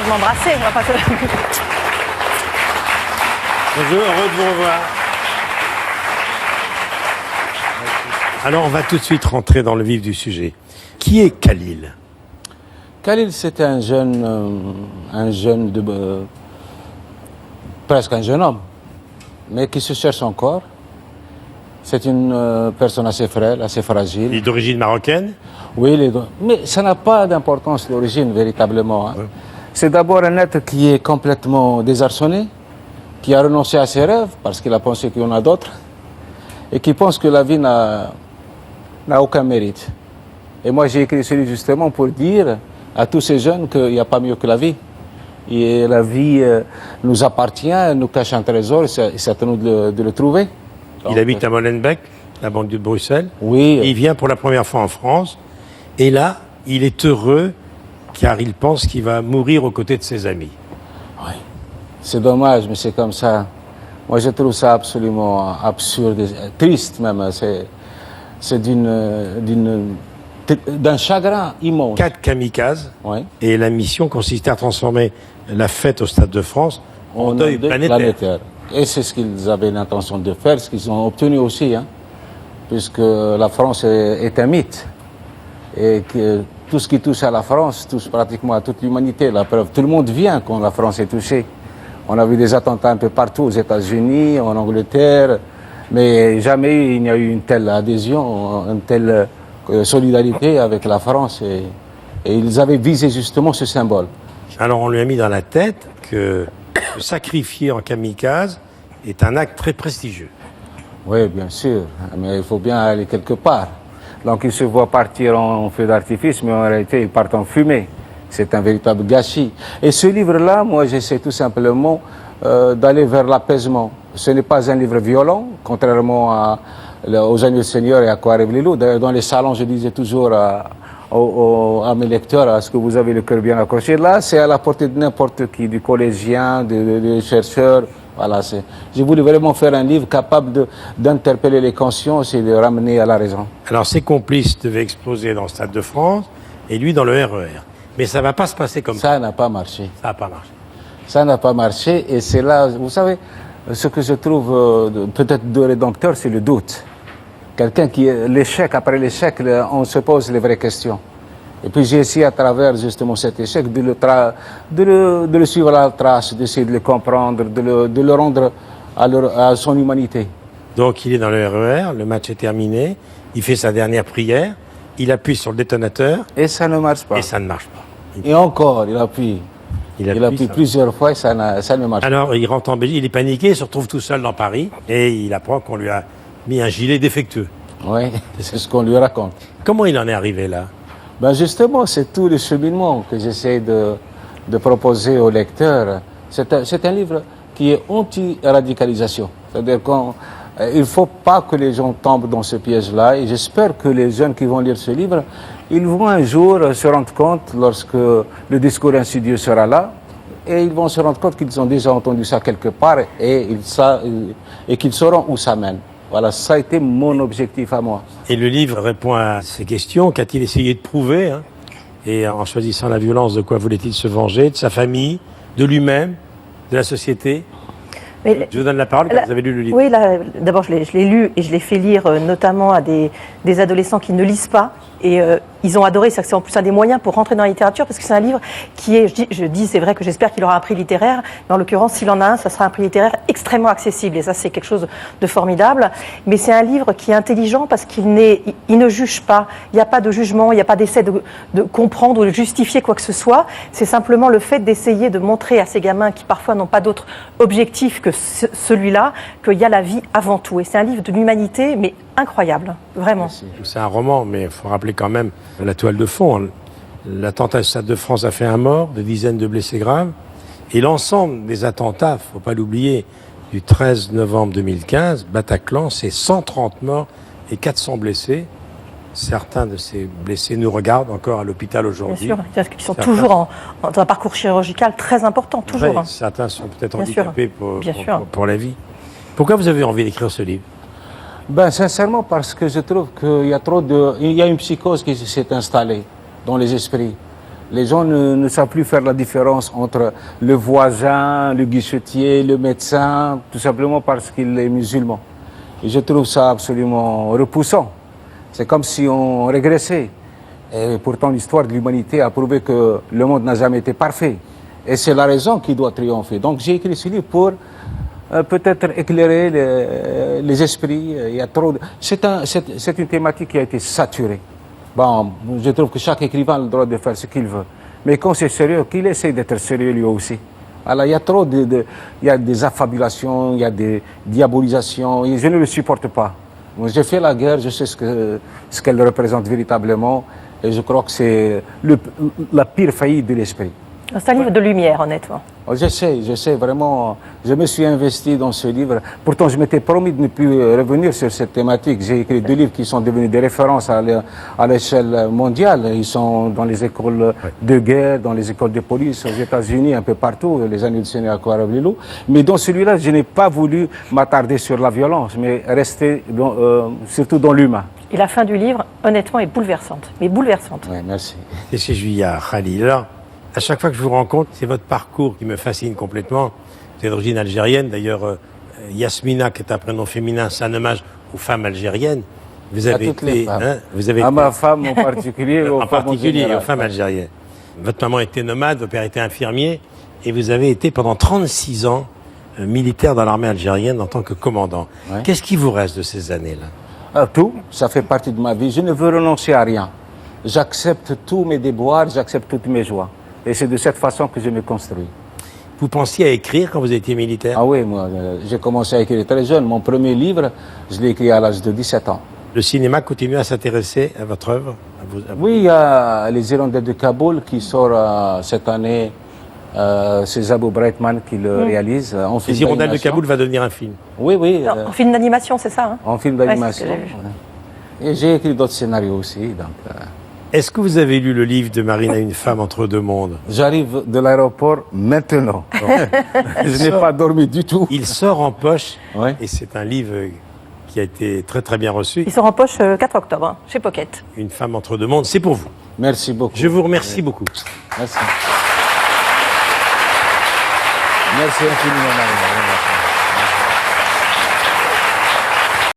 je m'embrassais. Enfin, Bonjour, heureux de vous revoir. Alors, on va tout de suite rentrer dans le vif du sujet. Qui est Khalil? Khalil, c'est un jeune presque un jeune homme, mais qui se cherche encore. C'est une personne assez frêle, assez fragile. Il est d'origine marocaine? Oui, mais ça n'a pas d'importance l'origine, véritablement. Hein. Ouais. C'est d'abord un être qui est complètement désarçonné, qui a renoncé à ses rêves, parce qu'il a pensé qu'il y en a d'autres, et qui pense que la vie n'a aucun mérite. Et moi, j'ai écrit ce livre justement pour dire à tous ces jeunes qu'il n'y a pas mieux que la vie. Et la vie nous appartient, elle nous cache un trésor, c'est à nous de le trouver. Donc, il habite à Molenbeek, la banlieue de Bruxelles. Oui. Il vient pour la première fois en France. Et là, il est heureux car il pense qu'il va mourir aux côtés de ses amis. Oui. C'est dommage, mais c'est comme ça. Moi, je trouve ça absolument absurde, triste même. C'est d'un chagrin immense. 4 kamikazes. Oui. Et la mission consistait à transformer la fête au Stade de France en deuil planétaire. Et c'est ce qu'ils avaient l'intention de faire, ce qu'ils ont obtenu aussi, hein, puisque la France est un mythe. Et que tout ce qui touche à la France touche pratiquement à toute l'humanité. La preuve, tout le monde vient quand la France est touchée. On a vu des attentats un peu partout, aux États-Unis, en Angleterre, mais jamais il n'y a eu une telle adhésion, une telle solidarité avec la France. Et ils avaient visé justement ce symbole. Alors on lui a mis dans la tête que se sacrifier en kamikaze est un acte très prestigieux. Oui, bien sûr, mais il faut bien aller quelque part. Donc ils se voient partir en feu d'artifice, mais en réalité ils partent en fumée. C'est un véritable gâchis. Et ce livre-là, moi j'essaie tout simplement d'aller vers l'apaisement. Ce n'est pas un livre violent, contrairement aux Agneaux du Seigneur et à Quoi rêvent les loups. D'ailleurs, dans les salons, je disais toujours à mes lecteurs, est-ce que vous avez le cœur bien accroché? Là, c'est à la portée de n'importe qui, du collégien, des chercheurs. Voilà, j'ai voulu vraiment faire un livre capable d'interpeller les consciences et de ramener à la raison. Alors, ses complices devaient exploser dans le Stade de France et lui dans le RER. Mais ça ne va pas se passer comme ça. Ça n'a pas marché. Ça n'a pas marché. Ça n'a pas marché et c'est là, vous savez, ce que je trouve peut-être de rédempteur, c'est le doute. Quelqu'un qui, l'échec, après l'échec, on se pose les vraies questions. Et puis j'ai essayé à travers justement cet échec de le suivre à la trace, d'essayer de le comprendre, de le rendre à son humanité. Donc il est dans le RER, le match est terminé, il fait sa dernière prière, il appuie sur le détonateur. Et ça ne marche pas. Et ça ne marche pas. Et encore, il appuie. Il appuie plusieurs fois et ça ne marche pas. Alors il rentre en Belgique, il est paniqué, il se retrouve tout seul dans Paris et il apprend qu'on lui a mis un gilet défectueux. Oui, c'est ce qu'on lui raconte. Comment il en est arrivé là? Ben justement, c'est tout le cheminement que j'essaie de proposer aux lecteurs. C'est un livre qui est anti-radicalisation. C'est-à-dire qu'il ne faut pas que les gens tombent dans ce piège-là. Et j'espère que les jeunes qui vont lire ce livre, ils vont un jour se rendre compte, lorsque le discours insidieux sera là, et ils vont se rendre compte qu'ils ont déjà entendu ça quelque part et qu'ils sauront où ça mène. Voilà, ça a été mon objectif à moi. Et le livre répond à ces questions. Qu'a-t-il essayé de prouver, hein? Et en choisissant la violence, de quoi voulait-il se venger? De sa famille, de lui-même, de la société? Mais je vous donne la parole, car vous avez lu le livre. Oui, d'abord, je l'ai lu et je l'ai fait lire notamment à des adolescents qui ne lisent pas. Et ils ont adoré, c'est en plus un des moyens pour rentrer dans la littérature, parce que c'est un livre qui est, je dis c'est vrai que j'espère qu'il aura un prix littéraire, mais en l'occurrence, s'il en a un, ça sera un prix littéraire extrêmement accessible, et ça c'est quelque chose de formidable. Mais c'est un livre qui est intelligent parce qu'il ne juge pas, il n'y a pas de jugement, il n'y a pas d'essai de comprendre ou de justifier quoi que ce soit. C'est simplement le fait d'essayer de montrer à ces gamins qui parfois n'ont pas d'autre objectif que celui-là, qu'il y a la vie avant tout. Et c'est un livre de l'humanité, mais incroyable, vraiment. C'est un roman, mais il faut rappeler quand même la toile de fond. L'attentat du Stade de France a fait un mort, des dizaines de blessés graves. Et l'ensemble des attentats, il ne faut pas l'oublier, du 13 novembre 2015, Bataclan, c'est 130 morts et 400 blessés. Certains de ces blessés nous regardent encore à l'hôpital aujourd'hui. Bien sûr, parce qu'ils sont toujours dans un parcours chirurgical très important, toujours. Ouais, certains sont peut-être handicapés pour la vie. Pourquoi vous avez envie d'écrire ce livre? Ben, sincèrement, parce que je trouve qu'il y a une psychose qui s'est installée dans les esprits. Les gens ne savent plus faire la différence entre le voisin, le guichetier, le médecin, tout simplement parce qu'il est musulman. Et je trouve ça absolument repoussant. C'est comme si on régressait. Et pourtant, l'histoire de l'humanité a prouvé que le monde n'a jamais été parfait. Et c'est la raison qui doit triompher. Donc j'ai écrit ce livre pour peut-être éclairer les esprits. Il y a trop c'est une thématique qui a été saturée. Bon, je trouve que chaque écrivain a le droit de faire ce qu'il veut. Mais quand c'est sérieux, qu'il essaye d'être sérieux lui aussi. Alors, il y a trop il y a des affabulations, il y a des diabolisations, et je ne le supporte pas. J'ai fait la guerre, je sais ce qu'elle représente véritablement, et je crois que c'est la pire faillite de l'esprit. C'est un livre de lumière, honnêtement. Je sais, vraiment, je me suis investi dans ce livre. Pourtant, je m'étais promis de ne plus revenir sur cette thématique. J'ai écrit 2 livres qui sont devenus des références à l'échelle mondiale. Ils sont dans les écoles de guerre, dans les écoles de police, aux États-Unis, un peu partout, les années du Seigneur Aquarablilou. Mais dans celui-là, je n'ai pas voulu m'attarder sur la violence, mais rester surtout dans l'humain. Et la fin du livre, honnêtement, est bouleversante. Mais bouleversante. Oui, merci. Et c'est Juillard, Khalil. Alors, à chaque fois que je vous rencontre, c'est votre parcours qui me fascine complètement. Vous êtes d'origine algérienne. D'ailleurs, Yasmina, qui est un prénom féminin, c'est un hommage aux femmes algériennes. Vous avez été, vous avez à ma femme en particulier, en particulier aux femmes algériennes. Votre maman était nomade, votre père était infirmier, et vous avez été pendant 36 ans militaire dans l'armée algérienne en tant que commandant. Ouais. Qu'est-ce qui vous reste de ces années-là? Tout, ça fait partie de ma vie. Je ne veux renoncer à rien. J'accepte tous mes déboires, j'accepte toutes mes joies. Et c'est de cette façon que je me construis. Vous pensiez à écrire quand vous étiez militaire? Ah oui, moi, j'ai commencé à écrire très jeune. Mon premier livre, je l'ai écrit à l'âge de 17 ans. Le cinéma continue à s'intéresser à votre œuvre? Oui, il y a Les Hirondelles de Kaboul qui sort cette année. C'est Zabou Breitman qui le réalise. Les Hirondelles de Kaboul va devenir un film? Oui, oui. Non, en film d'animation, c'est ça, hein? En film d'animation. Ouais, et j'ai écrit d'autres scénarios aussi. Donc, Est-ce que vous avez lu le livre de Marina, Une femme entre deux mondes? J'arrive de l'aéroport maintenant. Je n'ai pas dormi du tout. Il sort en poche, et c'est un livre qui a été très très bien reçu. Il sort en poche 4 octobre, hein, chez Pocket. Une femme entre deux mondes, c'est pour vous. Merci beaucoup. Je vous remercie beaucoup. Merci. Merci infiniment, Marina.